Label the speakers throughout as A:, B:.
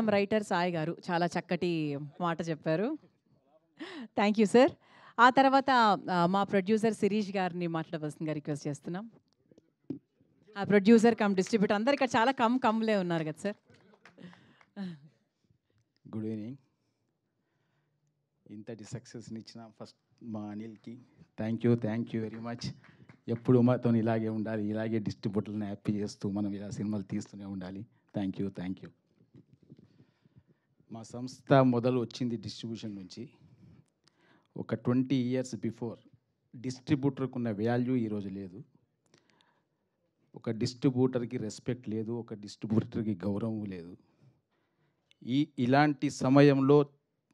A: From writer Sai గారు చాలా చక్కటి మాట చెప్పారు. Thank you sir. ఆ తర్వాత మా ప్రొడ్యూసర్ శిరీష్ గారిని మాట్లాడవలసిందిగా రిక్వెస్ట్ చేస్తున్నాం. ఆ ప్రొడ్యూసర్ కమ్ డిస్ట్రిబ్యూటర్ అందరు ఇక్కడ చాలా కమ్లే ఉన్నారు కదా సార్.
B: Good evening. ఇంతటి సక్సెస్ని ఇచ్చిన ఫస్ట్ మా అనిల్కి థ్యాంక్ యూ వెరీ మచ్. ఎప్పుడు మాతో ఇలాగే ఉండాలి, ఇలాగే డిస్ట్రిబ్యూటర్ని హ్యాపీ చేస్తూ మనం ఇలా సినిమాలు తీస్తూనే ఉండాలి. Thank you. మా సంస్థ మొదలు వచ్చింది డిస్ట్రిబ్యూషన్ నుంచి. ఒక 20 years బిఫోర్ డిస్ట్రిబ్యూటర్కి ఉన్న వాల్యూ ఈరోజు లేదు. ఒక డిస్ట్రిబ్యూటర్కి రెస్పెక్ట్ లేదు, ఒక డిస్ట్రిబ్యూటర్కి గౌరవం లేదు. ఇలాంటి సమయంలో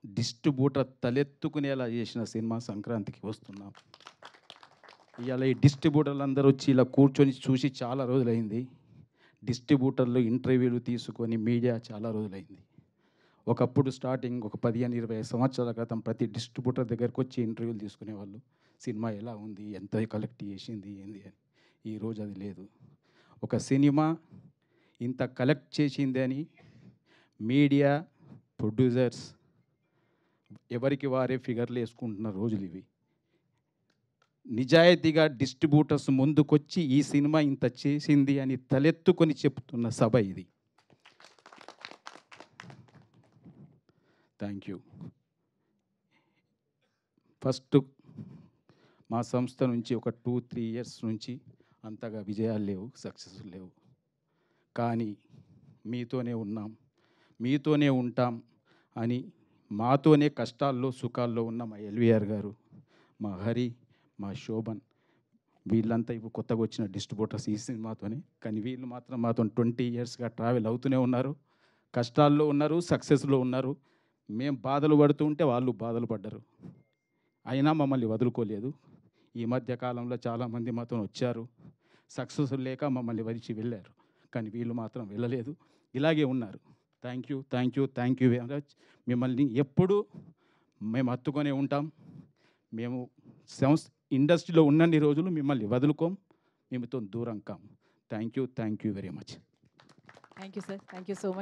B: డిస్ట్రిబ్యూటర్ తలెత్తుకునేలా చేసిన సినిమా సంక్రాంతికి వస్తున్నాం. ఇవాళ ఈ డిస్ట్రిబ్యూటర్లు అందరూ వచ్చి ఇలా కూర్చొని చూసి చాలా రోజులైంది. డిస్ట్రిబ్యూటర్లు ఇంటర్వ్యూలు తీసుకొని మీడియా చాలా రోజులైంది. ఒకప్పుడు స్టార్టింగ్ ఒక 15-20 సంవత్సరాల క్రితం ప్రతి డిస్ట్రిబ్యూటర్ దగ్గరకు వచ్చి ఇంటర్వ్యూలు తీసుకునేవాళ్ళు. సినిమా ఎలా ఉంది, ఎంత కలెక్ట్ చేసింది, ఏంది అని. ఈరోజు అది లేదు. ఒక సినిమా ఇంత కలెక్ట్ చేసింది అని మీడియా, ప్రొడ్యూసర్స్ ఎవరికి వారే ఫిగర్లు వేసుకుంటున్న రోజులు ఇవి. నిజాయితీగా డిస్ట్రిబ్యూటర్స్ ముందుకొచ్చి ఈ సినిమా ఇంత చేసింది అని తలెత్తుకొని చెప్తున్న సభ ఇది. Thank you. ఫస్ట్ మా సంస్థ నుంచి ఒక 2-3 years నుంచి అంతగా విజయాలు లేవు, సక్సెస్ లేవు. కానీ మీతోనే ఉన్నాం, మీతోనే ఉంటాం అని మాతోనే కష్టాల్లో సుఖాల్లో ఉన్న మా ఎల్వీఆర్ గారు, మా హరి, మా శోభన్ వీళ్ళంతా ఇప్పుడు కొత్తగా వచ్చిన డిస్ట్రిబ్యూటర్స్ ఈ సినిమాతోనే. కానీ వీళ్ళు మాత్రం మాతో 20 yearsగా ట్రావెల్ అవుతూనే ఉన్నారు. కష్టాల్లో ఉన్నారు, సక్సెస్లో ఉన్నారు. మేము బాధలు పడుతూ ఉంటే వాళ్ళు బాధలు పడ్డారు, అయినా మమ్మల్ని వదులుకోలేదు. ఈ మధ్య కాలంలో చాలామంది మాతో వచ్చారు, సక్సెస్ లేక మమ్మల్ని వదిలి వెళ్ళారు. కానీ వీళ్ళు మాత్రం వెళ్ళలేదు, ఇలాగే ఉన్నారు. Thank you very much. మిమ్మల్ని ఎప్పుడు మేము హత్తుకొనే ఉంటాం. మేము ఇండస్ట్రీలో ఉన్నన్ని రోజులు మిమ్మల్ని వదులుకోం, మేముతో దూరం కాం. Thank you very much.
A: Thank you sir. Thank you so much.